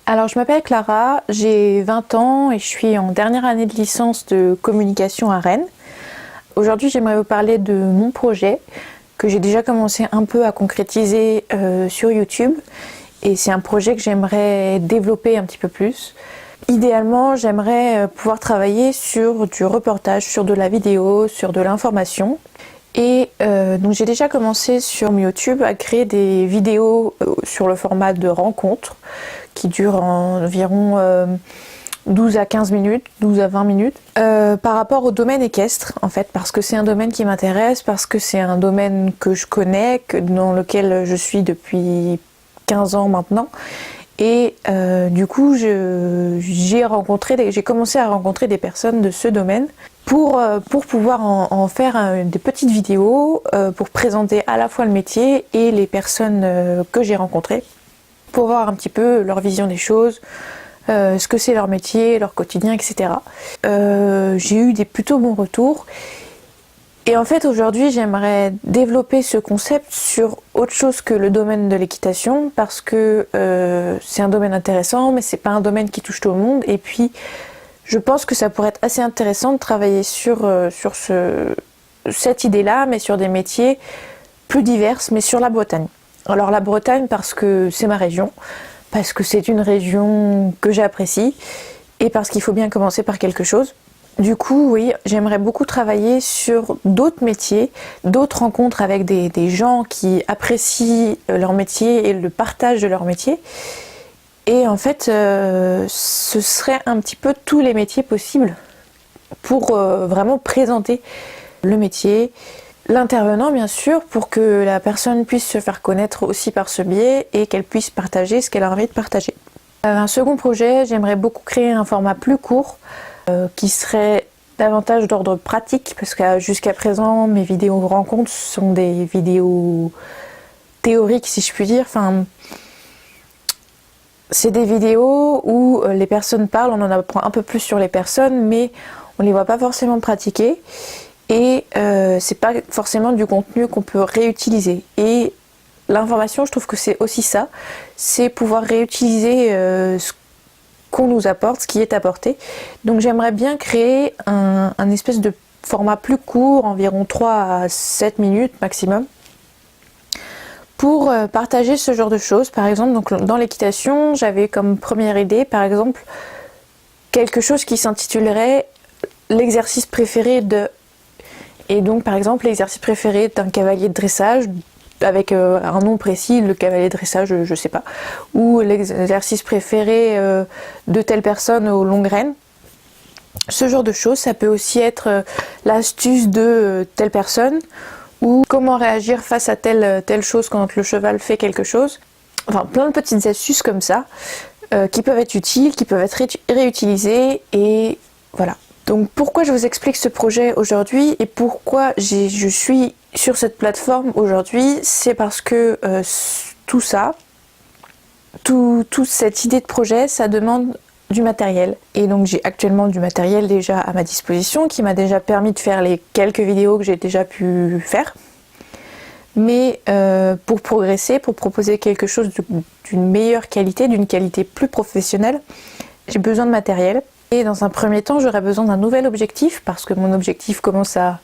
Alors je m'appelle Clara, j'ai 20 ans et je suis en dernière année de licence de communication à Rennes. Aujourd'hui j'aimerais vous parler de mon projet que j'ai déjà commencé un peu à concrétiser sur YouTube et c'est un projet que j'aimerais développer un petit peu plus. Idéalement j'aimerais pouvoir travailler sur du reportage, sur de la vidéo, sur de l'information. Et donc j'ai déjà commencé sur YouTube à créer des vidéos sur le format de rencontre qui durent environ 12 à 15 minutes, 12 à 20 minutes, par rapport au domaine équestre en fait, parce que c'est un domaine qui m'intéresse, parce que c'est un domaine que je connais, dans lequel je suis depuis 15 ans maintenant. Et du coup, j'ai commencé à rencontrer des personnes de ce domaine pour pouvoir en faire des petites vidéos pour présenter à la fois le métier et les personnes que j'ai rencontrées, pour voir un petit peu leur vision des choses, ce que c'est leur métier, leur quotidien, etc. J'ai eu des plutôt bons retours. Et en fait, aujourd'hui, j'aimerais développer ce concept sur autre chose que le domaine de l'équitation, parce que c'est un domaine intéressant, mais c'est pas un domaine qui touche tout le monde. Et puis, je pense que ça pourrait être assez intéressant de travailler sur cette idée-là, mais sur des métiers plus divers, mais sur la Bretagne. Alors la Bretagne, parce que c'est ma région, parce que c'est une région que j'apprécie, et parce qu'il faut bien commencer par quelque chose. Du coup, oui, j'aimerais beaucoup travailler sur d'autres métiers, d'autres rencontres avec des gens qui apprécient leur métier et le partage de leur métier. Et en fait, ce serait un petit peu tous les métiers possibles pour vraiment présenter le métier, l'intervenant bien sûr, pour que la personne puisse se faire connaître aussi par ce biais et qu'elle puisse partager ce qu'elle a envie de partager. Un second projet, j'aimerais beaucoup créer un format plus court, qui serait davantage d'ordre pratique, parce que jusqu'à présent mes vidéos rencontres sont des vidéos théoriques si je puis dire. Enfin, c'est des vidéos où les personnes parlent, on en apprend un peu plus sur les personnes, mais on les voit pas forcément pratiquer et c'est pas forcément du contenu qu'on peut réutiliser. Et l'information, je trouve que c'est aussi ça, c'est pouvoir réutiliser ce qu'on nous apporte, ce qui est apporté. Donc j'aimerais bien créer un espèce de format plus court, environ 3 à 7 minutes maximum, pour partager ce genre de choses. Par exemple, donc, dans l'équitation, j'avais comme première idée, par exemple, quelque chose qui s'intitulerait l'exercice préféré de... Et donc par exemple, l'exercice préféré d'un cavalier de dressage, avec un nom précis, le cavalier de dressage, je sais pas, ou l'exercice préféré de telle personne aux longues rênes. Ce genre de choses, ça peut aussi être l'astuce de telle personne, ou comment réagir face à telle chose quand le cheval fait quelque chose. Enfin, plein de petites astuces comme ça, qui peuvent être utiles, qui peuvent être réutilisées, et voilà. Donc pourquoi je vous explique ce projet aujourd'hui et pourquoi je suis sur cette plateforme aujourd'hui, c'est parce que tout ça, toute cette idée de projet, ça demande du matériel. Et donc j'ai actuellement du matériel déjà à ma disposition qui m'a déjà permis de faire les quelques vidéos que j'ai déjà pu faire. Mais pour progresser, pour proposer quelque chose d'une meilleure qualité, d'une qualité plus professionnelle, j'ai besoin de matériel. Et dans un premier temps, j'aurais besoin d'un nouvel objectif parce que mon objectif commence à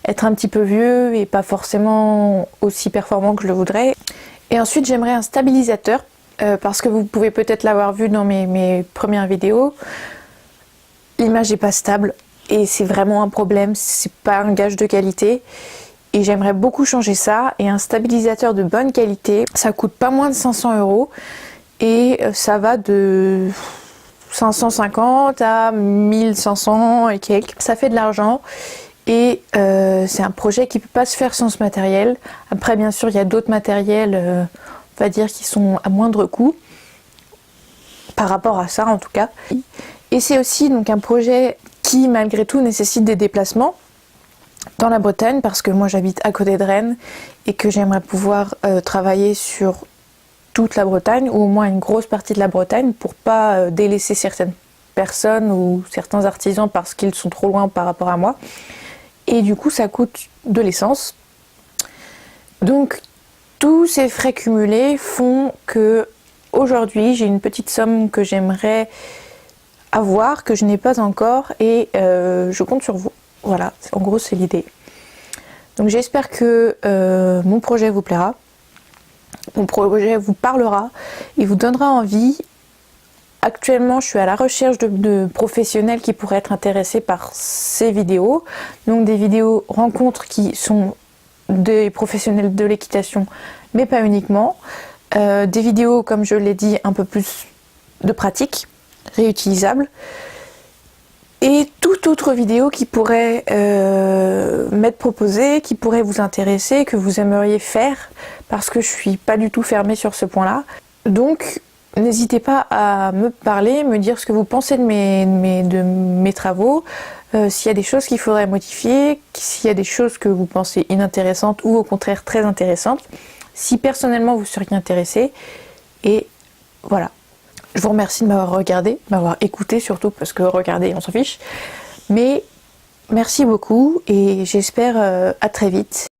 être un petit peu vieux et pas forcément aussi performant que je le voudrais. Et ensuite, j'aimerais un stabilisateur parce que vous pouvez peut-être l'avoir vu dans mes premières vidéos. L'image n'est pas stable et c'est vraiment un problème, c'est pas un gage de qualité. Et j'aimerais beaucoup changer ça. Et un stabilisateur de bonne qualité, ça coûte pas moins de 500 € et ça va de 550 à 1500 et quelques. Ça fait de l'argent et c'est un projet qui ne peut pas se faire sans ce matériel. Après, bien sûr, il y a d'autres matériels, on va dire, qui sont à moindre coût par rapport à ça en tout cas. Et c'est aussi donc un projet qui, malgré tout, nécessite des déplacements dans la Bretagne parce que moi j'habite à côté de Rennes et que j'aimerais pouvoir travailler sur toute la Bretagne ou au moins une grosse partie de la Bretagne pour pas délaisser certaines personnes ou certains artisans parce qu'ils sont trop loin par rapport à moi. Et du coup ça coûte de l'essence. Donc tous ces frais cumulés font que aujourd'hui j'ai une petite somme que j'aimerais avoir, que je n'ai pas encore, et je compte sur vous. Voilà, en gros c'est l'idée. Donc j'espère que mon projet vous plaira, mon projet vous parlera et vous donnera envie. Actuellement, je suis à la recherche de professionnels qui pourraient être intéressés par ces vidéos. Donc des vidéos rencontres qui sont des professionnels de l'équitation, mais pas uniquement. Des vidéos, comme je l'ai dit, un peu plus de pratique, réutilisables. Et toute autre vidéo qui pourrait m'être proposée, qui pourrait vous intéresser, que vous aimeriez faire, parce que je suis pas du tout fermée sur ce point-là. Donc, n'hésitez pas à me parler, me dire ce que vous pensez de mes travaux, s'il y a des choses qu'il faudrait modifier, s'il y a des choses que vous pensez inintéressantes ou au contraire très intéressantes, si personnellement vous seriez intéressé. Et voilà. Je vous remercie de m'avoir regardé, de m'avoir écouté surtout, parce que regarder, on s'en fiche. Mais merci beaucoup et j'espère à très vite.